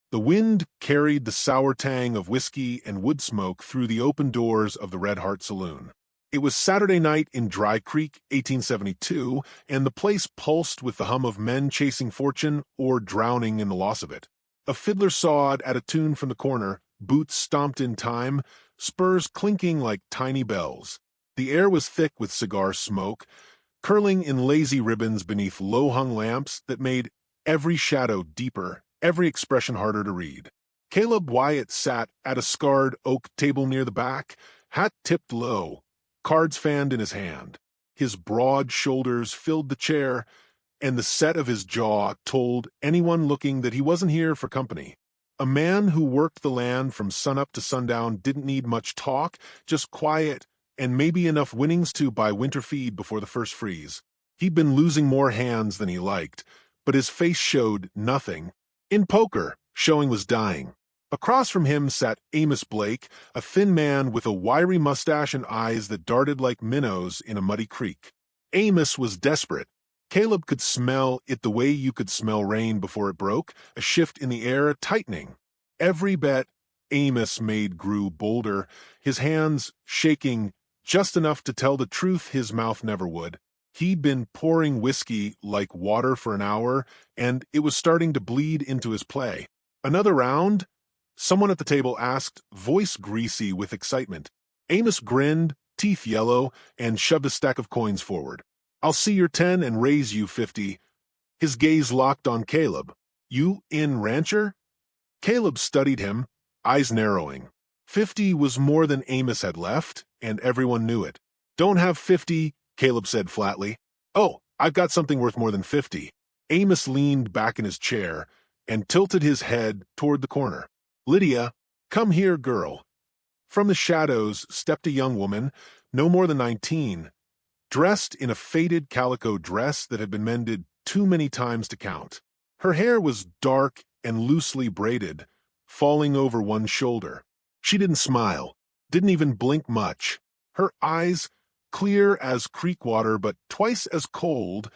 The wind carried the sour tang of whiskey and wood smoke through the open doors of the Red Heart Saloon. It was Saturday night in Dry Creek, 1872, and the place pulsed with the hum of men chasing fortune or drowning in the loss of it. A fiddler sawed at a tune from the corner, boots stomped in time, spurs clinking like tiny bells. The air was thick with cigar smoke, curling in lazy ribbons beneath low-hung lamps that made every shadow deeper, every expression harder to read. Caleb Wyatt sat at a scarred oak table near the back, hat tipped low, cards fanned in his hand. His broad shoulders filled the chair, and the set of his jaw told anyone looking that he wasn't here for company. A man who worked the land from sunup to sundown didn't need much talk, just quiet, and maybe enough winnings to buy winter feed before the first freeze. He'd been losing more hands than he liked, but his face showed nothing. In poker, showing was dying. Across from him sat Amos Blake, a thin man with a wiry mustache and eyes that darted like minnows in a muddy creek. Amos was desperate. Caleb could smell it the way you could smell rain before it broke, a shift in the air, a tightening. Every bet Amos made grew bolder, his hands shaking just enough to tell the truth his mouth never would. He'd been pouring whiskey like water for an hour, and it was starting to bleed into his play. Another round? Someone at the table asked, voice greasy with excitement. Amos grinned, teeth yellow, and shoved a stack of coins forward. I'll see your 10 and raise you 50. His gaze locked on Caleb. You in, rancher? Caleb studied him, eyes narrowing. 50 was more than Amos had left, and everyone knew it. Don't have 50, Caleb said flatly. Oh, I've got something worth more than 50. Amos leaned back in his chair and tilted his head toward the corner. Lydia, come here, girl. From the shadows stepped a young woman, no more than 19, dressed in a faded calico dress that had been mended too many times to count. Her hair was dark and loosely braided, falling over one shoulder. She didn't smile, didn't even blink much. Her eyes, clear as creek water but twice as cold,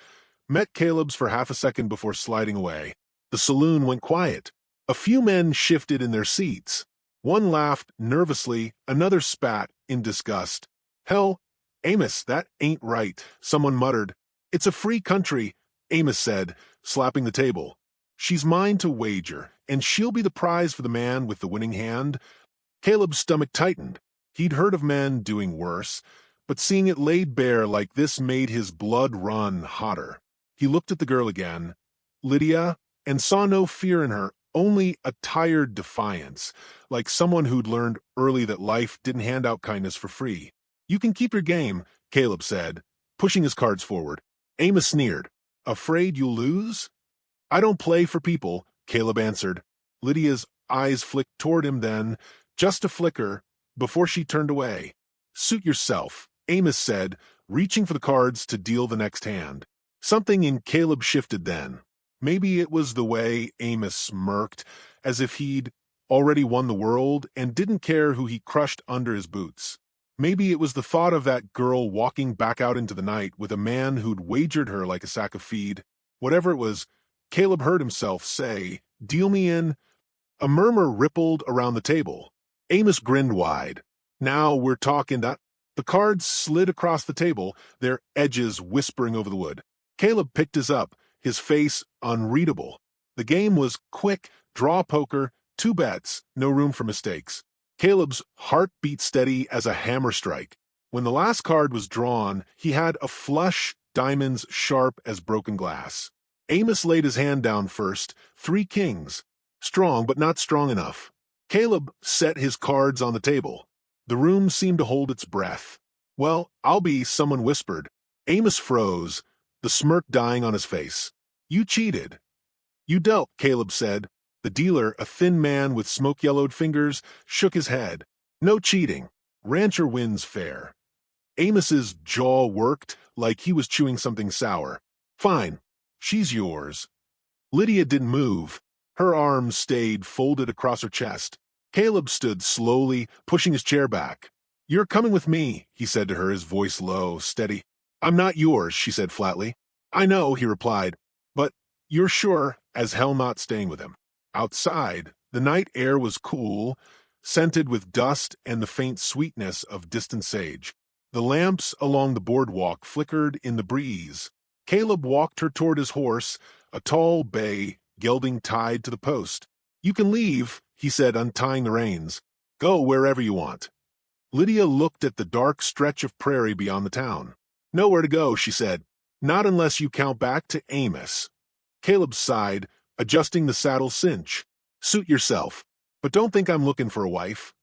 met Caleb's for half a second before sliding away. The saloon went quiet. A few men shifted in their seats. One laughed nervously, another spat in disgust. Hell, Amos, that ain't right, someone muttered. It's a free country, Amos said, slapping the table. She's mine to wager, and she'll be the prize for the man with the winning hand. Caleb's stomach tightened. He'd heard of men doing worse, but seeing it laid bare like this made his blood run hotter. He looked at the girl again, Lydia, and saw no fear in her, only a tired defiance, like someone who'd learned early that life didn't hand out kindness for free. You can keep your game, Caleb said, pushing his cards forward. Amos sneered. Afraid you'll lose? I don't play for people, Caleb answered. Lydia's eyes flicked toward him then, just a flicker, before she turned away. Suit yourself, Amos said, reaching for the cards to deal the next hand. Something in Caleb shifted then. Maybe it was the way Amos smirked, as if he'd already won the world and didn't care who he crushed under his boots. Maybe it was the thought of that girl walking back out into the night with a man who'd wagered her like a sack of feed. Whatever it was, Caleb heard himself say, deal me in. A murmur rippled around the table. Amos grinned wide. Now we're talking that. The cards slid across the table, their edges whispering over the wood. Caleb picked his up, his face unreadable. The game was quick, draw poker, 2 bets, no room for mistakes. Caleb's heart beat steady as a hammer strike. When the last card was drawn, he had a flush, diamonds sharp as broken glass. Amos laid his hand down first, 3 kings. Strong, but not strong enough. Caleb set his cards on the table. The room seemed to hold its breath. Well, I'll be, someone whispered. Amos froze, the smirk dying on his face. You cheated. You dealt, Caleb said. The dealer, a thin man with smoke-yellowed fingers, shook his head. No cheating. Rancher wins fair. Amos's jaw worked like he was chewing something sour. Fine. She's yours. Lydia didn't move. Her arms stayed folded across her chest. Caleb stood slowly, pushing his chair back. You're coming with me, he said to her, his voice low, steady. I'm not yours, she said flatly. I know, he replied, but you're sure as hell not staying with him. Outside, The night air was cool, scented with dust and the faint sweetness of distant sage. The lamps along the boardwalk flickered in the breeze. Caleb walked her toward his horse, a tall bay, gelding tied to the post. "You can leave," he said, untying the reins. "Go wherever you want." Lydia looked at the dark stretch of prairie beyond the town. "Nowhere to go," she said. "Not unless you count back to Amos." Caleb sighed, adjusting the saddle cinch. "Suit yourself, but don't think I'm looking for a wife."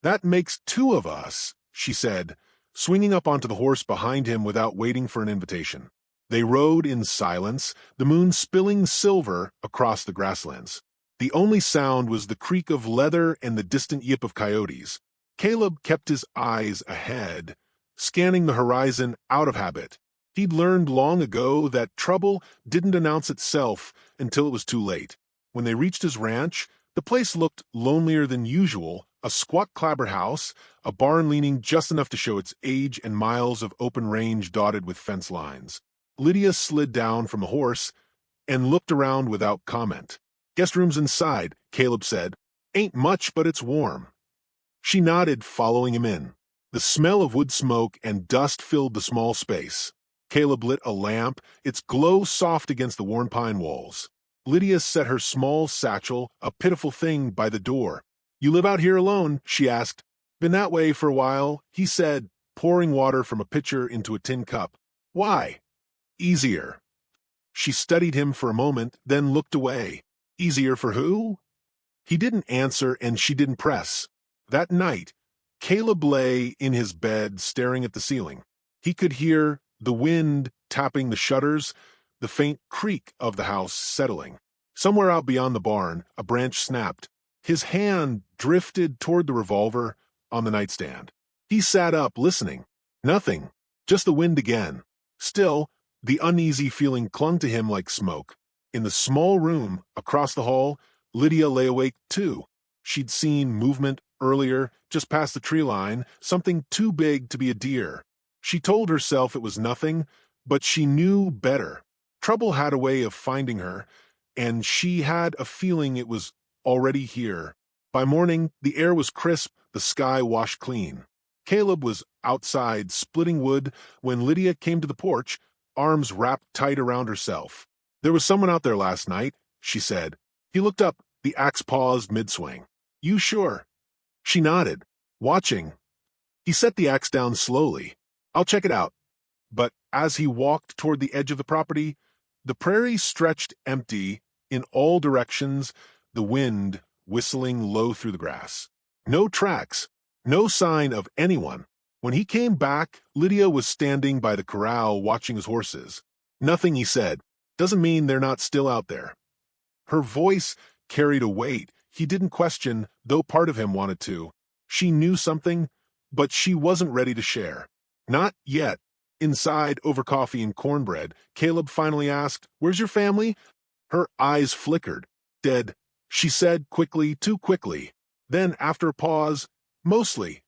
"That makes two of us," she said, swinging up onto the horse behind him without waiting for an invitation. They rode in silence, the moon spilling silver across the grasslands. The only sound was the creak of leather and the distant yip of coyotes. Caleb kept his eyes ahead, scanning the horizon out of habit. He'd learned long ago that trouble didn't announce itself until it was too late. When they reached his ranch, the place looked lonelier than usual, a squat clapboard house, a barn leaning just enough to show its age and miles of open range dotted with fence lines. Lydia slid down from the horse and looked around without comment. "Guest room's inside," Caleb said. "Ain't much, but it's warm." She nodded, following him in. The smell of wood smoke and dust filled the small space. Caleb lit a lamp, its glow soft against the worn pine walls. Lydia set her small satchel, a pitiful thing, by the door. "You live out here alone?" she asked. "Been that way for a while," he said, pouring water from a pitcher into a tin cup. "Why?" "Easier." She studied him for a moment, then looked away. "Easier for who?" He didn't answer, and she didn't press. That night, Caleb lay in his bed staring at the ceiling. He could hear the wind tapping the shutters, the faint creak of the house settling. Somewhere out beyond the barn, a branch snapped. His hand drifted toward the revolver on the nightstand. He sat up, listening. Nothing, just the wind again. Still, the uneasy feeling clung to him like smoke. In the small room across the hall, Lydia lay awake too. She'd seen movement earlier, just past the tree line, something too big to be a deer. She told herself it was nothing, but she knew better. Trouble had a way of finding her, and she had a feeling it was already here. By morning, the air was crisp, the sky washed clean. Caleb was outside splitting wood when Lydia came to the porch, arms wrapped tight around herself. "There was someone out there last night," she said. He looked up, the axe paused mid-swing. "You sure?" She nodded, watching. He set the axe down slowly. "I'll check it out." But as he walked toward the edge of the property, the prairie stretched empty in all directions, the wind whistling low through the grass. No tracks, no sign of anyone. When he came back, Lydia was standing by the corral watching his horses. "Nothing," he said. "Doesn't mean they're not still out there." Her voice carried a weight he didn't question, though part of him wanted to. She knew something, but she wasn't ready to share. Not yet. Inside, over coffee and cornbread, Caleb finally asked, "Where's your family?" Her eyes flickered. "Dead," she said quickly, too quickly. Then, after a pause, "Mostly."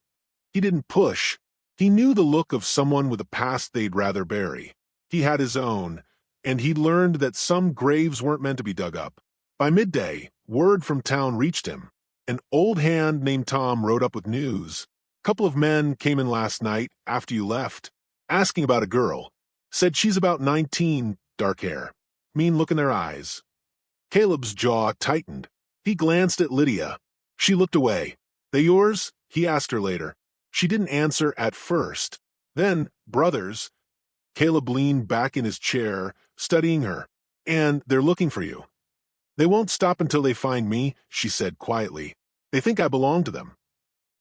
He didn't push. He knew the look of someone with a past they'd rather bury. He had his own, and he'd learned that some graves weren't meant to be dug up. By midday, word from town reached him. An old hand named Tom rode up with news. "Couple of men came in last night after you left, asking about a girl. Said she's about 19, dark hair. Mean look in their eyes." Caleb's jaw tightened. He glanced at Lydia. She looked away. "They yours?" he asked her later. She didn't answer at first. Then, "Brothers." Caleb leaned back in his chair, studying her. "And they're looking for you." "They won't stop until they find me," she said quietly. "They think I belong to them."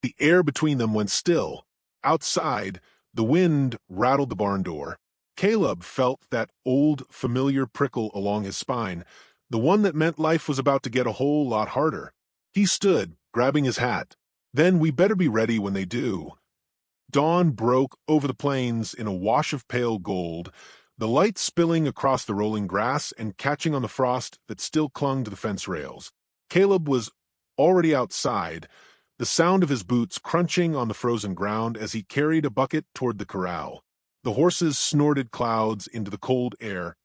The air between them went still. Outside, the wind rattled the barn door. Caleb felt that old, familiar prickle along his spine, the one that meant life was about to get a whole lot harder. He stood, grabbing his hat. "Then we better be ready when they do." Dawn broke over the plains in a wash of pale gold, the light spilling across the rolling grass and catching on the frost that still clung to the fence rails. Caleb was already outside, the sound of his boots crunching on the frozen ground as he carried a bucket toward the corral. The horses snorted clouds into the cold air,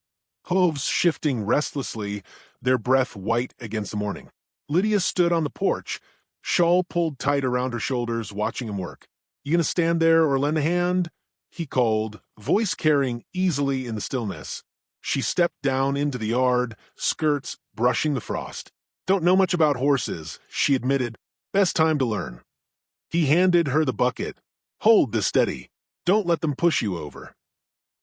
hooves shifting restlessly, their breath white against the morning. Lydia stood on the porch, shawl pulled tight around her shoulders, watching him work. "You gonna stand there or lend a hand?" he called, voice carrying easily in the stillness. She stepped down into the yard, skirts brushing the frost. "Don't know much about horses," she admitted. "Best time to learn." He handed her the bucket. "Hold this steady. Don't let them push you over."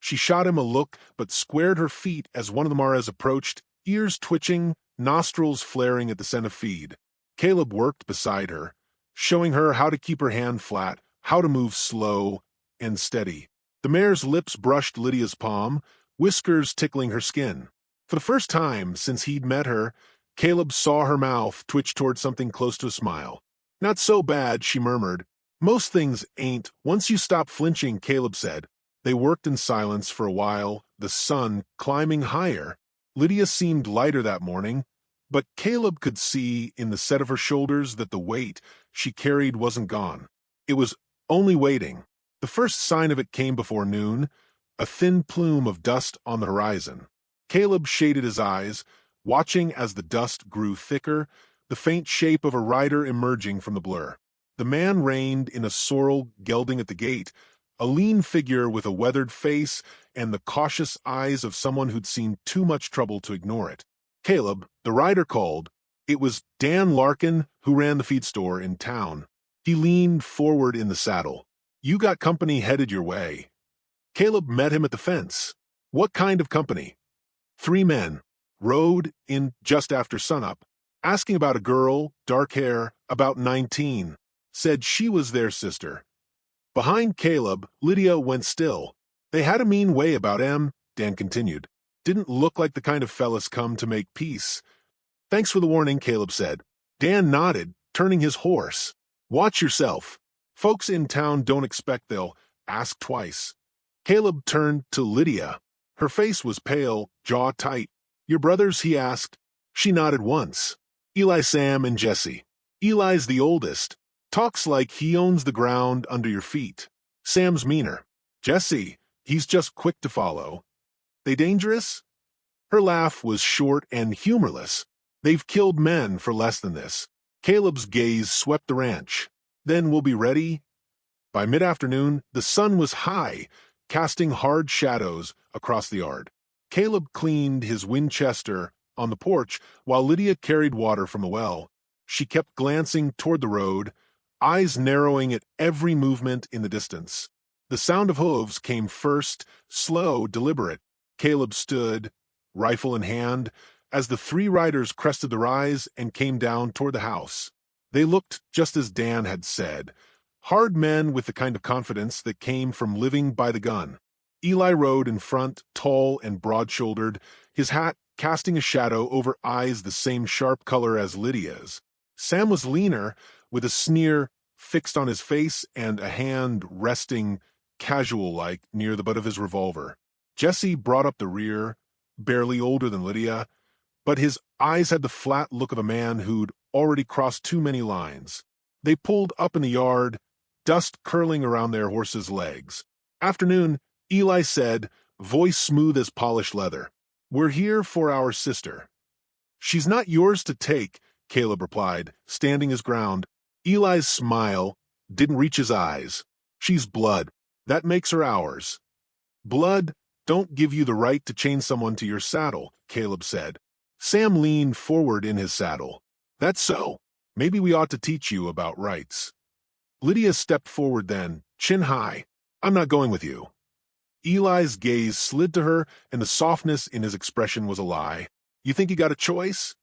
She shot him a look, but squared her feet as one of the Maras approached, ears twitching, nostrils flaring at the scent of feed. Caleb worked beside her, showing her how to keep her hand flat, how to move slow and steady. The mare's lips brushed Lydia's palm, whiskers tickling her skin. For the first time since he'd met her, Caleb saw her mouth twitch toward something close to a smile. "Not so bad," she murmured. "Most things ain't. Once you stop flinching," Caleb said. They worked in silence for a while, the sun climbing higher. Lydia seemed lighter that morning, but Caleb could see in the set of her shoulders that the weight she carried wasn't gone. It was only waiting. The first sign of it came before noon, a thin plume of dust on the horizon. Caleb shaded his eyes, watching as the dust grew thicker, the faint shape of a rider emerging from the blur. The man reined in a sorrel gelding at the gate, a lean figure with a weathered face and the cautious eyes of someone who'd seen too much trouble to ignore it. "Caleb," the rider called. It was Dan Larkin, who ran the feed store in town. He leaned forward in the saddle. "You got company headed your way." Caleb met him at the fence. "What kind of company?" "Three men. Rode in just after sunup. Asking about a girl, dark hair, about 19. Said she was their sister." Behind Caleb, Lydia went still. "They had a mean way about em," Dan continued. "Didn't look like the kind of fellas come to make peace." "Thanks for the warning," Caleb said. Dan nodded, turning his horse. "Watch yourself. Folks in town don't expect they'll ask twice." Caleb turned to Lydia. Her face was pale, jaw tight. "Your brothers?" he asked. She nodded once. "Eli, Sam, and Jesse. Eli's the oldest. Talks like he owns the ground under your feet. Sam's meaner. Jesse, he's just quick to follow." "They dangerous?" Her laugh was short and humorless. "They've killed men for less than this." Caleb's gaze swept the ranch. "Then we'll be ready." By mid-afternoon, the sun was high, casting hard shadows across the yard. Caleb cleaned his Winchester on the porch while Lydia carried water from a well. She kept glancing toward the road, eyes narrowing at every movement in the distance. The sound of hooves came first, slow, deliberate. Caleb stood, rifle in hand, as the three riders crested the rise and came down toward the house. They looked just as Dan had said, hard men with the kind of confidence that came from living by the gun. Eli rode in front, tall and broad-shouldered, his hat casting a shadow over eyes the same sharp color as Lydia's. Sam was leaner, with a sneer fixed on his face and a hand resting casual-like near the butt of his revolver. Jesse brought up the rear, barely older than Lydia, but his eyes had the flat look of a man who'd already crossed too many lines. They pulled up in the yard, dust curling around their horses' legs. "Afternoon," Eli said, voice smooth as polished leather. "We're here for our sister." "She's not yours to take," Caleb replied, standing his ground. Eli's smile didn't reach his eyes. "She's blood. That makes her ours." "Blood don't give you the right to chain someone to your saddle," Caleb said. Sam leaned forward in his saddle. "That's so. Maybe we ought to teach you about rights." Lydia stepped forward then, chin high. "I'm not going with you." Eli's gaze slid to her, and the softness in his expression was a lie. "You think you got a choice?"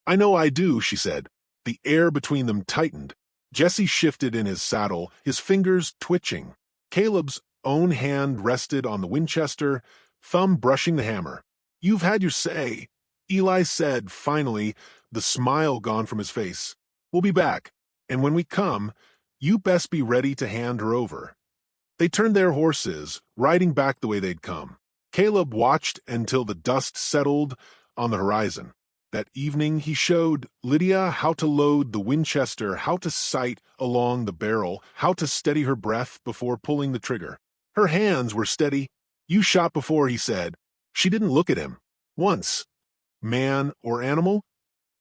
"I know I do," she said. The air between them tightened. Jesse shifted in his saddle, his fingers twitching. Caleb's own hand rested on the Winchester, thumb brushing the hammer. "You've had your say," Eli said finally, the smile gone from his face. "We'll be back, and when we come, you best be ready to hand her over." They turned their horses, riding back the way they'd come. Caleb watched until the dust settled on the horizon. That evening, he showed Lydia how to load the Winchester, how to sight along the barrel, how to steady her breath before pulling the trigger. Her hands were steady. "You shot before," he said. She didn't look at him. "Once." "Man or animal?"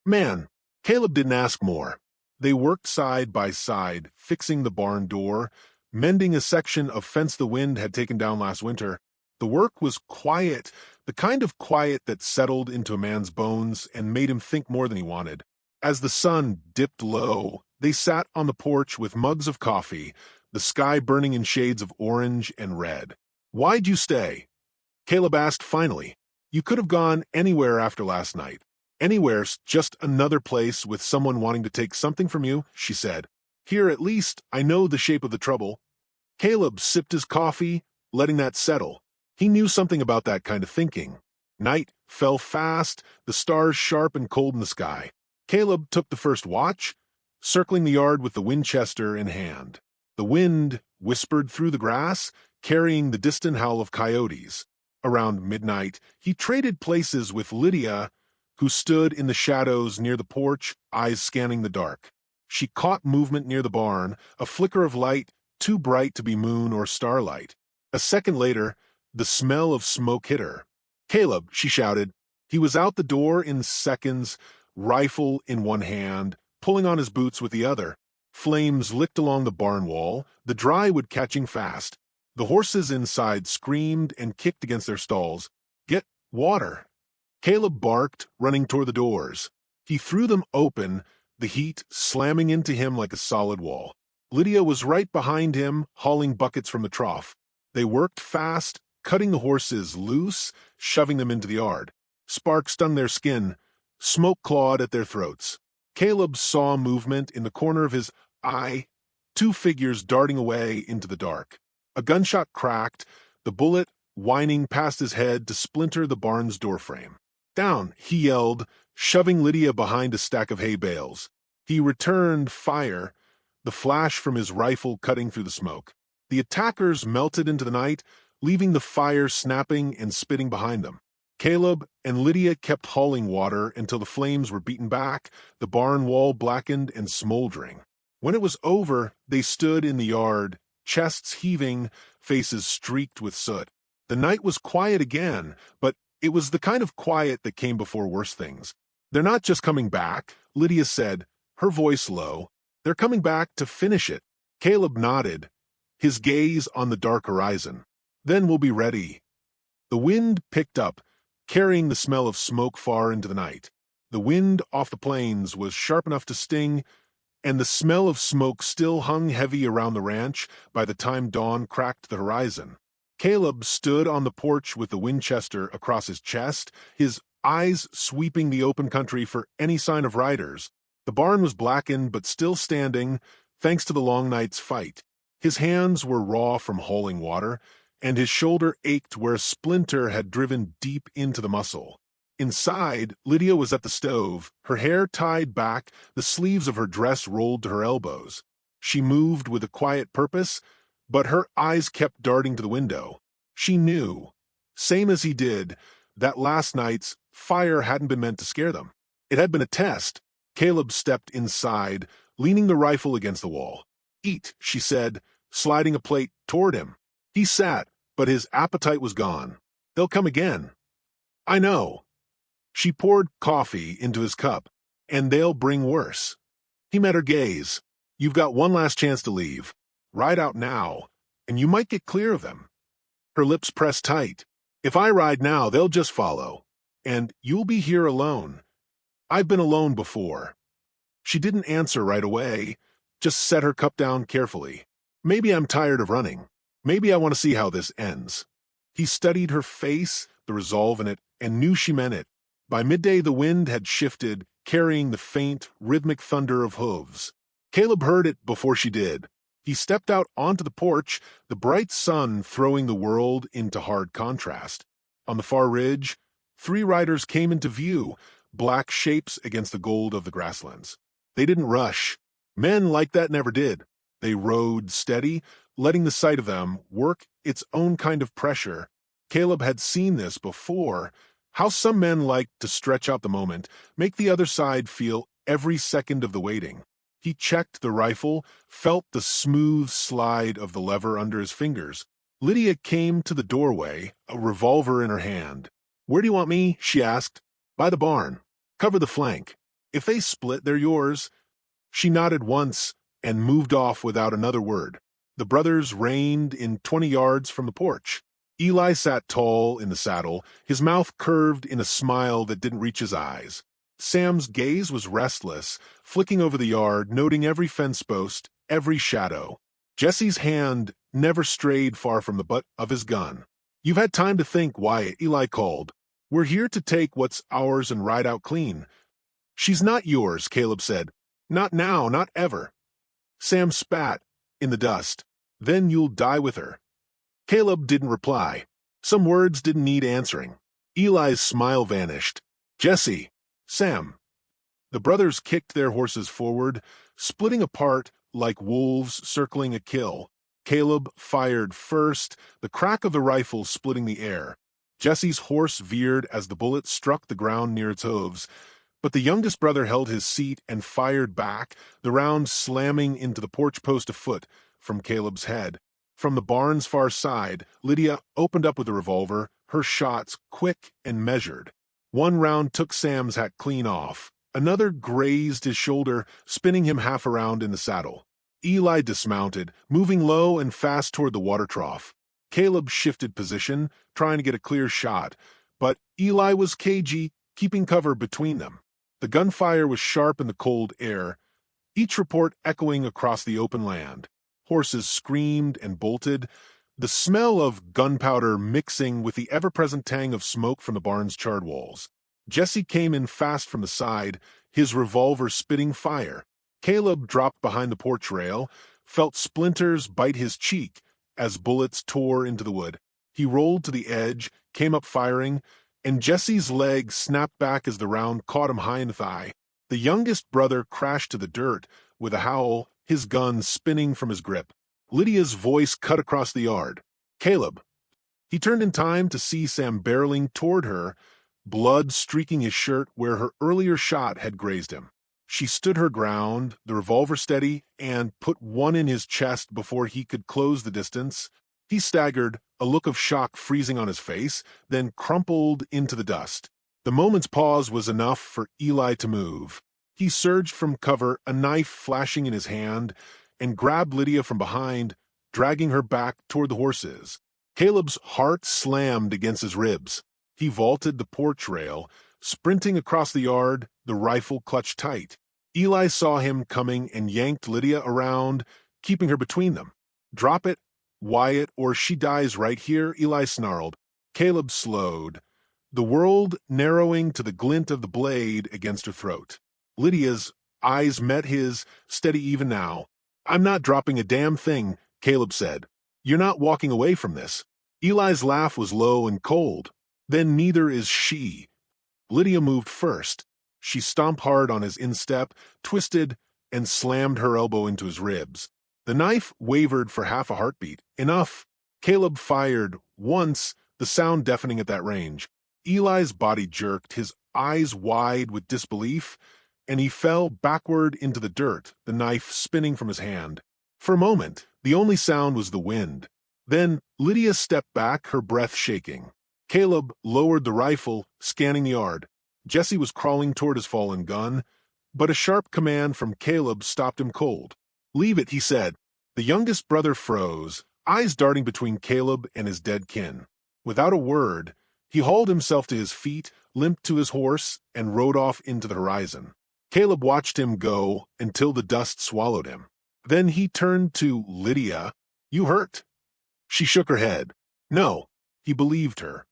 "Man." Caleb didn't ask more. They worked side by side, fixing the barn door, mending a section of fence the wind had taken down last winter. The work was quiet, the kind of quiet that settled into a man's bones and made him think more than he wanted. As the sun dipped low, they sat on the porch with mugs of coffee, the sky burning in shades of orange and red. "Why'd you stay?" Caleb asked finally. "You could have gone anywhere after last night. Anywhere's just another place with someone wanting to take something from you," she said. "Here, at least, I know the shape of the trouble." Caleb sipped his coffee, letting that settle. He knew something about that kind of thinking. Night fell fast, the stars sharp and cold in the sky. Caleb took the first watch, circling the yard with the Winchester in hand. The wind whispered through the grass, carrying the distant howl of coyotes. Around midnight, he traded places with Lydia, who stood in the shadows near the porch, eyes scanning the dark. She caught movement near the barn, a flicker of light, too bright to be moon or starlight. A second later, the smell of smoke hit her. "Caleb," she shouted. He was out the door in seconds, rifle in one hand, pulling on his boots with the other. Flames licked along the barn wall, the dry wood catching fast. The horses inside screamed and kicked against their stalls. "Get water!" Caleb barked, running toward the doors. He threw them open, the heat slamming into him like a solid wall. Lydia was right behind him, hauling buckets from the trough. They worked fast, cutting the horses loose, shoving them into the yard. Sparks stung their skin, smoke clawed at their throats. Caleb saw movement in the corner of his eye, two figures darting away into the dark. A gunshot cracked, the bullet whining past his head to splinter the barn's doorframe. "Down!" he yelled, shoving Lydia behind a stack of hay bales. He returned fire, the flash from his rifle cutting through the smoke. The attackers melted into the night, leaving the fire snapping and spitting behind them. Caleb and Lydia kept hauling water until the flames were beaten back, the barn wall blackened and smoldering. When it was over, they stood in the yard, chests heaving, faces streaked with soot. The night was quiet again, but it was the kind of quiet that came before worse things. "They're not just coming back," Lydia said, her voice low. "They're coming back to finish it." Caleb nodded, his gaze on the dark horizon. "Then we'll be ready." The wind picked up, carrying the smell of smoke far into the night. The wind off the plains was sharp enough to sting, and the smell of smoke still hung heavy around the ranch by the time dawn cracked the horizon. Caleb stood on the porch with the Winchester across his chest, his eyes sweeping the open country for any sign of riders. The barn was blackened but still standing, thanks to the long night's fight. His hands were raw from hauling water, and his shoulder ached where a splinter had driven deep into the muscle. Inside, Lydia was at the stove, her hair tied back, the sleeves of her dress rolled to her elbows. She moved with a quiet purpose, but her eyes kept darting to the window. She knew, same as he did, that last night's fire hadn't been meant to scare them. It had been a test. Caleb stepped inside, leaning the rifle against the wall. "Eat," she said, sliding a plate toward him. He sat, but his appetite was gone. "They'll come again." "I know." She poured coffee into his cup. "And they'll bring worse." He met her gaze. "You've got one last chance to leave. Ride out now, and you might get clear of them." Her lips pressed tight. "If I ride now, they'll just follow. And you'll be here alone. I've been alone before." She didn't answer right away, just set her cup down carefully. "Maybe I'm tired of running. Maybe I want to see how this ends." He studied her face, the resolve in it, and knew she meant it. By midday, the wind had shifted, carrying the faint, rhythmic thunder of hooves. Caleb heard it before she did. He stepped out onto the porch, the bright sun throwing the world into hard contrast. On the far ridge, 3 riders came into view, black shapes against the gold of the grasslands. They didn't rush. Men like that never did. They rode steady, letting the sight of them work its own kind of pressure. Caleb had seen this before, how some men like to stretch out the moment, make the other side feel every second of the waiting. He checked the rifle, felt the smooth slide of the lever under his fingers. Lydia came to the doorway, a revolver in her hand. "Where do you want me?" she asked. "By the barn. Cover the flank." If they split, they're yours." She nodded once and moved off without another word. The brothers reined in 20 yards from the porch. Eli sat tall in the saddle, his mouth curved in a smile that didn't reach his eyes. Sam's gaze was restless, flicking over the yard, noting every fence post, every shadow. Jesse's hand never strayed far from the butt of his gun. "You've had time to think, Wyatt," Eli called. "We're here to take what's ours and ride out clean." "She's not yours," Caleb said. "Not now, not ever." Sam spat in the dust. "Then you'll die with her." Caleb didn't reply. Some words didn't need answering. Eli's smile vanished. "Jesse." "Sam." The brothers kicked their horses forward, splitting apart like wolves circling a kill. Caleb fired first, the crack of the rifle splitting the air. Jesse's horse veered as the bullet struck the ground near its hooves, but the youngest brother held his seat and fired back, the round slamming into the porch post a foot from Caleb's head. From the barn's far side, Lydia opened up with a revolver, her shots quick and measured. One round took Sam's hat clean off. Another grazed his shoulder, spinning him half around in the saddle. Eli dismounted, moving low and fast toward the water trough. Caleb shifted position, trying to get a clear shot, but Eli was cagey, keeping cover between them. The gunfire was sharp in the cold air, each report echoing across the open land. Horses screamed and bolted, the smell of gunpowder mixing with the ever-present tang of smoke from the barn's charred walls. Jesse came in fast from the side, his revolver spitting fire. Caleb dropped behind the porch rail, felt splinters bite his cheek as bullets tore into the wood. He rolled to the edge, came up firing, and Jesse's leg snapped back as the round caught him high in the thigh. The youngest brother crashed to the dirt with a howl, his gun spinning from his grip. Lydia's voice cut across the yard. "Caleb." He turned in time to see Sam barreling toward her, blood streaking his shirt where her earlier shot had grazed him. She stood her ground, the revolver steady, and put one in his chest before he could close the distance. He staggered, a look of shock freezing on his face, then crumpled into the dust. The moment's pause was enough for Eli to move. He surged from cover, a knife flashing in his hand, and grabbed Lydia from behind, dragging her back toward the horses. Caleb's heart slammed against his ribs. He vaulted the porch rail, sprinting across the yard, the rifle clutched tight. Eli saw him coming and yanked Lydia around, keeping her between them. "Drop it, Wyatt, or she dies right here," Eli snarled. Caleb slowed, the world narrowing to the glint of the blade against her throat. Lydia's eyes met his, steady even now. "I'm not dropping a damn thing," Caleb said. "You're not walking away from this." Eli's laugh was low and cold. "Then neither is she." Lydia moved first. She stomped hard on his instep, twisted, and slammed her elbow into his ribs. The knife wavered for half a heartbeat. Enough. Caleb fired once, the sound deafening at that range. Eli's body jerked, his eyes wide with disbelief, and he fell backward into the dirt, the knife spinning from his hand. For a moment, the only sound was the wind. Then Lydia stepped back, her breath shaking. Caleb lowered the rifle, scanning the yard. Jesse was crawling toward his fallen gun, but a sharp command from Caleb stopped him cold. "Leave it," he said. The youngest brother froze, eyes darting between Caleb and his dead kin. Without a word, he hauled himself to his feet, limped to his horse, and rode off into the horizon. Caleb watched him go until the dust swallowed him. Then he turned to Lydia. "You hurt?" She shook her head. No, he believed her.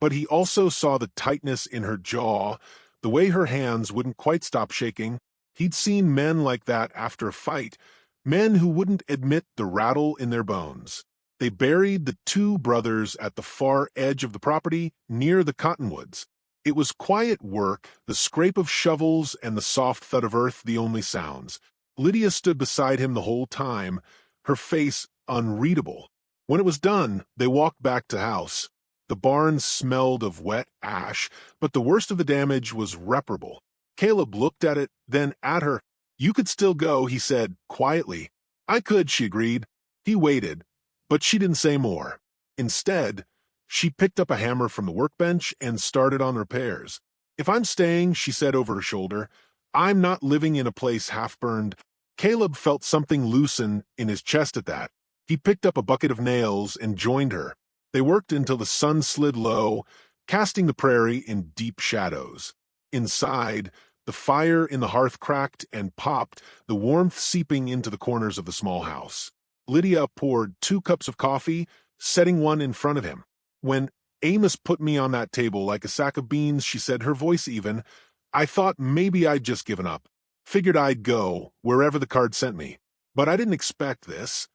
But he also saw the tightness in her jaw, the way her hands wouldn't quite stop shaking. He'd seen men like that after a fight, men who wouldn't admit the rattle in their bones. They buried the two brothers at the far edge of the property, near the cottonwoods. It was quiet work, the scrape of shovels and the soft thud of earth the only sounds. Lydia stood beside him the whole time, her face unreadable. When it was done, they walked back to house. The barn smelled of wet ash, but the worst of the damage was reparable. Caleb looked at it, then at her. "You could still go," he said, quietly. "I could," she agreed. He waited, but she didn't say more. Instead, she picked up a hammer from the workbench and started on repairs. "If I'm staying," she said over her shoulder, I'm not living in a place half-burned. Caleb felt something loosen in his chest at that. He picked up a bucket of nails and joined her. They worked until the sun slid low, casting the prairie in deep shadows. Inside, the fire in the hearth cracked and popped, the warmth seeping into the corners of the small house. Lydia poured 2 cups of coffee, setting one in front of him. When Amos put me on that table like a sack of beans, she said, her voice even, I thought maybe I'd just given up. Figured I'd go wherever the card sent me. But I didn't expect this.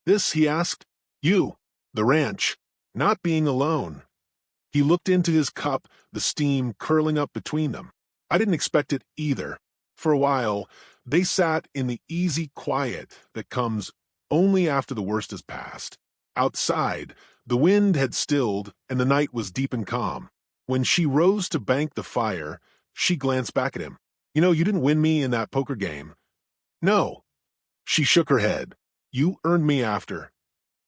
This, he asked. You, the ranch, not being alone. He looked into his cup, the steam curling up between them. I didn't expect it either. For a while, they sat in the easy quiet that comes only after the worst has passed. Outside, the wind had stilled and the night was deep and calm. When she rose to bank the fire, she glanced back at him. You know, you didn't win me in that poker game. No. She shook her head. You earned me after.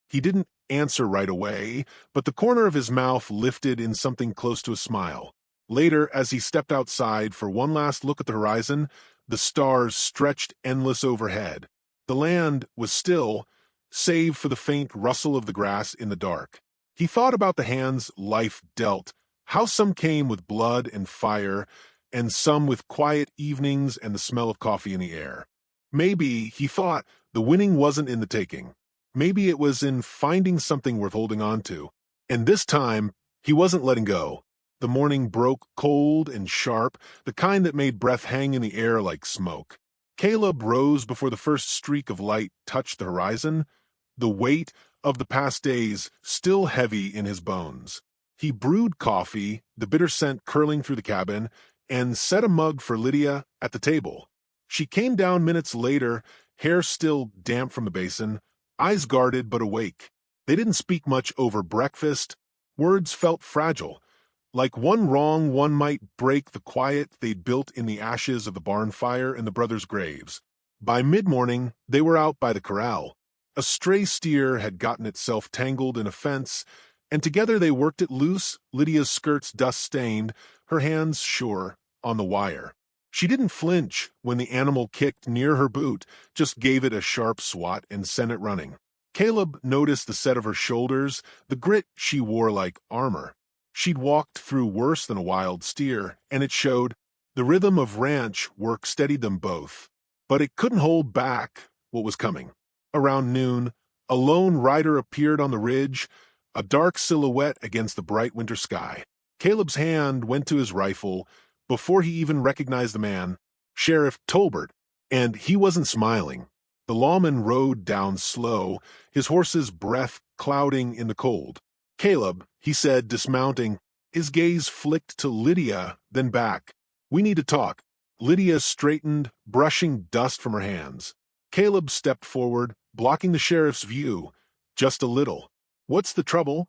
He didn't answer right away, but the corner of his mouth lifted in something close to a smile. Later, as he stepped outside for one last look at the horizon, the stars stretched endless overhead. The land was still, save for the faint rustle of the grass in the dark. He thought about the hands life dealt, how some came with blood and fire, and some with quiet evenings and the smell of coffee in the air. Maybe, he thought, the winning wasn't in the taking. Maybe it was in finding something worth holding on to. And this time, he wasn't letting go. The morning broke cold and sharp, the kind that made breath hang in the air like smoke. Caleb rose before the first streak of light touched the horizon, the weight of the past days still heavy in his bones. He brewed coffee, the bitter scent curling through the cabin, and set a mug for Lydia at the table. She came down minutes later, hair still damp from the basin, eyes guarded but awake. They didn't speak much over breakfast. Words felt fragile. Like one wrong one might break the quiet they'd built in the ashes of the barn fire and the brothers' graves. By mid-morning, they were out by the corral. A stray steer had gotten itself tangled in a fence, and together they worked it loose, Lydia's skirts dust-stained, her hands sure on the wire. She didn't flinch when the animal kicked near her boot, just gave it a sharp swat and sent it running. Caleb noticed the set of her shoulders, the grit she wore like armor. She'd walked through worse than a wild steer, and it showed. The rhythm of ranch work steadied them both. But it couldn't hold back what was coming. Around noon, a lone rider appeared on the ridge, a dark silhouette against the bright winter sky. Caleb's hand went to his rifle before he even recognized the man, Sheriff Tolbert, and he wasn't smiling. The lawman rode down slow, his horse's breath clouding in the cold. Caleb, he said, dismounting, his gaze flicked to Lydia, then back. We need to talk. Lydia straightened, brushing dust from her hands. Caleb stepped forward, blocking the sheriff's view, just a little. What's the trouble?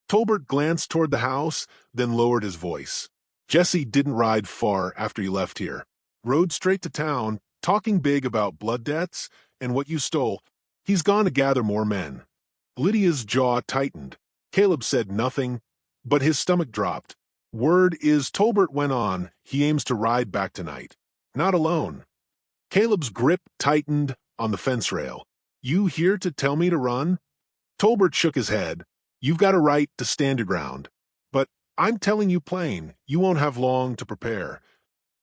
Tolbert glanced toward the house, then lowered his voice. Jesse didn't ride far after he left here. Rode straight to town, talking big about blood debts and what you stole. He's gone to gather more men. Lydia's jaw tightened. Caleb said nothing, but his stomach dropped. Word is, Tolbert went on, he aims to ride back tonight. Not alone. Caleb's grip tightened on the fence rail. You here to tell me to run? Tolbert shook his head. You've got a right to stand your ground. But I'm telling you plain, you won't have long to prepare.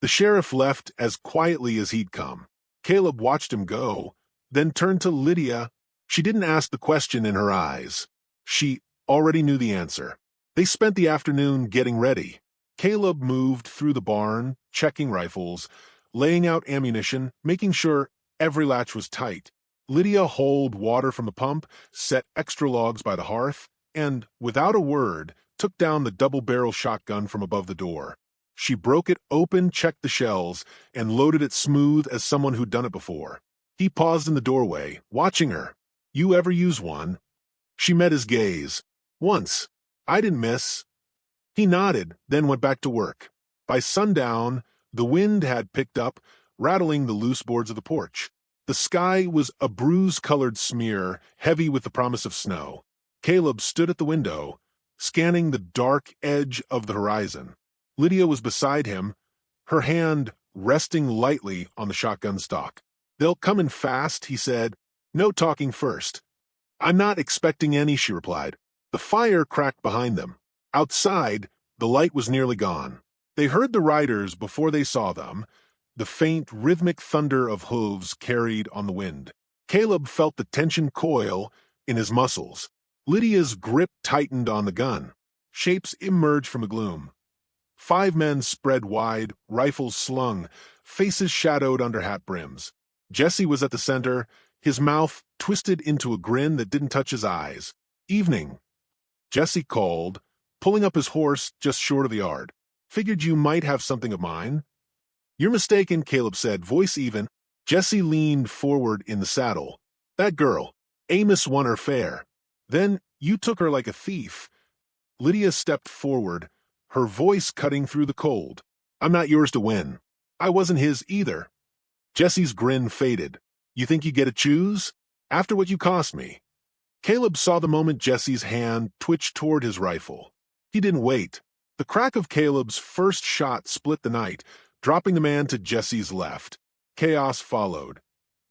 The sheriff left as quietly as he'd come. Caleb watched him go, then turned to Lydia. She didn't ask the question in her eyes. She already knew the answer. They spent the afternoon getting ready. Caleb moved through the barn, checking rifles, laying out ammunition, making sure every latch was tight. Lydia hauled water from the pump, set extra logs by the hearth, and, without a word, took down the double-barrel shotgun from above the door. She broke it open, checked the shells, and loaded it smooth as someone who'd done it before. He paused in the doorway, watching her. You ever use one? She met his gaze. Once. I didn't miss. He nodded, then went back to work. By sundown, the wind had picked up, rattling the loose boards of the porch. The sky was a bruise-colored smear, heavy with the promise of snow. Caleb stood at the window, scanning the dark edge of the horizon. Lydia was beside him, her hand resting lightly on the shotgun stock. "They'll come in fast," he said. "No talking first." "I'm not expecting any," she replied. The fire cracked behind them. Outside, the light was nearly gone. They heard the riders before they saw them, the faint, rhythmic thunder of hooves carried on the wind. Caleb felt the tension coil in his muscles. Lydia's grip tightened on the gun. Shapes emerged from the gloom. 5 men spread wide, rifles slung, faces shadowed under hat brims. Jesse was at the center, his mouth twisted into a grin that didn't touch his eyes. "Evening," Jesse called, pulling up his horse just short of the yard. "Figured you might have something of mine." "You're mistaken," Caleb said, voice even. Jesse leaned forward in the saddle. "That girl, Amos won her fair. Then you took her like a thief." Lydia stepped forward, her voice cutting through the cold. "I'm not yours to win. I wasn't his either." Jesse's grin faded. "You think you get to choose? After what you cost me?" Caleb saw the moment Jesse's hand twitched toward his rifle. He didn't wait. The crack of Caleb's first shot split the night, dropping the man to Jesse's left. Chaos followed.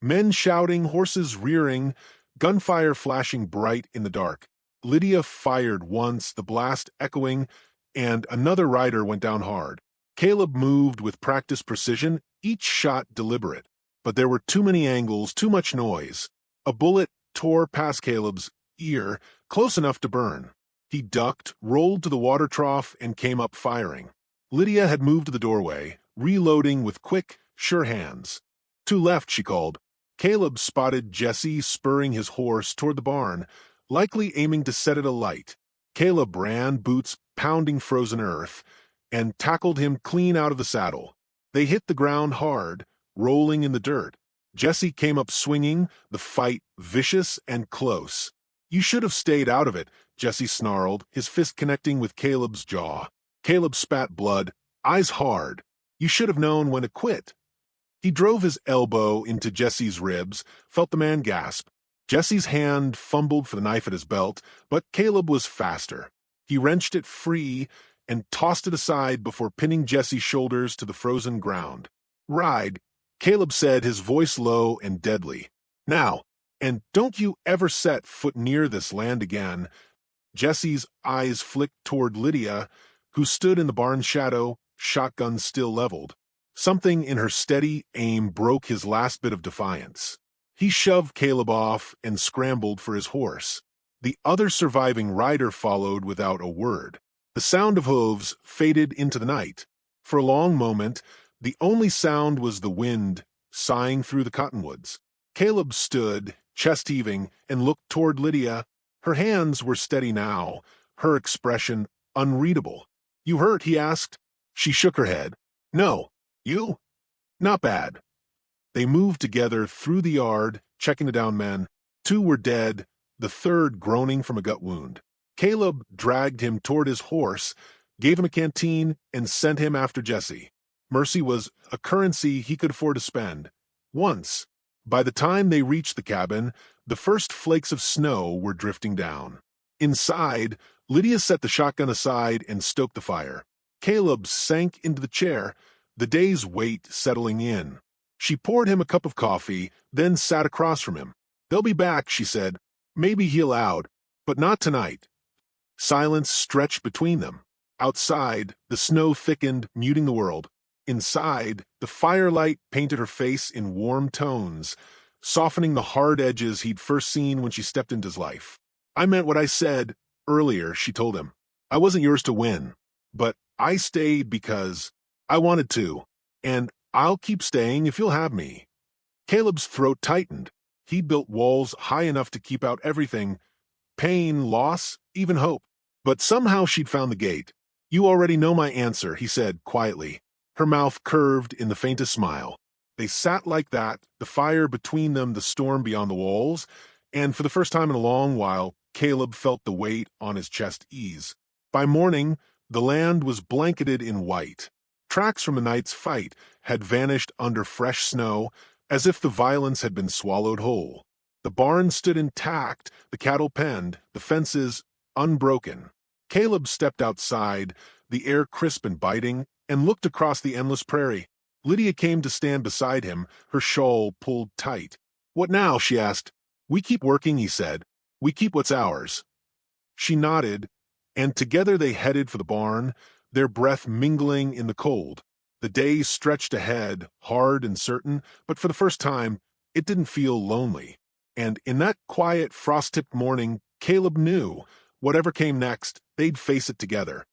Men shouting, horses rearing, gunfire flashing bright in the dark. Lydia fired once, the blast echoing, and another rider went down hard. Caleb moved with practiced precision, each shot deliberate. But there were too many angles, too much noise. A bullet tore past Caleb's ear, close enough to burn. He ducked, rolled to the water trough, and came up firing. Lydia had moved to the doorway, reloading with quick, sure hands. "To left," she called. Caleb spotted Jesse spurring his horse toward the barn, likely aiming to set it alight. Caleb ran, boots pounding frozen earth, and tackled him clean out of the saddle. They hit the ground hard, rolling in the dirt. Jesse came up swinging, the fight vicious and close. "You should have stayed out of it," Jesse snarled, his fist connecting with Caleb's jaw. Caleb spat blood, eyes hard. "You should have known when to quit." He drove his elbow into Jesse's ribs, felt the man gasp. Jesse's hand fumbled for the knife at his belt, but Caleb was faster. He wrenched it free and tossed it aside before pinning Jesse's shoulders to the frozen ground. "Ride," Caleb said, his voice low and deadly. "Now, and don't you ever set foot near this land again." Jesse's eyes flicked toward Lydia, who stood in the barn shadow, shotgun still leveled. Something in her steady aim broke his last bit of defiance. He shoved Caleb off and scrambled for his horse. The other surviving rider followed without a word. The sound of hooves faded into the night. For a long moment, the only sound was the wind sighing through the cottonwoods. Caleb stood, chest heaving, and looked toward Lydia. Her hands were steady now, her expression unreadable. "You hurt?" he asked. She shook her head. "No. You?" "Not bad." They moved together through the yard, checking the downed men. 2 were dead, the third groaning from a gut wound. Caleb dragged him toward his horse, gave him a canteen, and sent him after Jesse. Mercy was a currency he could afford to spend. Once. By the time they reached the cabin, the first flakes of snow were drifting down. Inside, Lydia set the shotgun aside and stoked the fire. Caleb sank into the chair, the day's weight settling in. She poured him a cup of coffee, then sat across from him. "They'll be back," she said. "Maybe he'll out, but not tonight." Silence stretched between them. Outside, the snow thickened, muting the world. Inside, the firelight painted her face in warm tones, softening the hard edges he'd first seen when she stepped into his life. "I meant what I said earlier," she told him. "I wasn't yours to win, but I stayed because I wanted to, and I'll keep staying if you'll have me." Caleb's throat tightened. He built walls high enough to keep out everything, pain, loss, even hope. But somehow she'd found the gate. "You already know my answer," he said quietly. Her mouth curved in the faintest smile. They sat like that, the fire between them, the storm beyond the walls, and for the first time in a long while, Caleb felt the weight on his chest ease. By morning, the land was blanketed in white. Tracks from the night's fight had vanished under fresh snow, as if the violence had been swallowed whole. The barn stood intact, the cattle penned, the fences unbroken. Caleb stepped outside, the air crisp and biting, and looked across the endless prairie. Lydia came to stand beside him, her shawl pulled tight. "What now?" she asked. "We keep working," he said. "We keep what's ours." She nodded, and together they headed for the barn, their breath mingling in the cold. The day stretched ahead, hard and certain, but for the first time, it didn't feel lonely. And in that quiet, frost-tipped morning, Caleb knew, whatever came next, they'd face it together.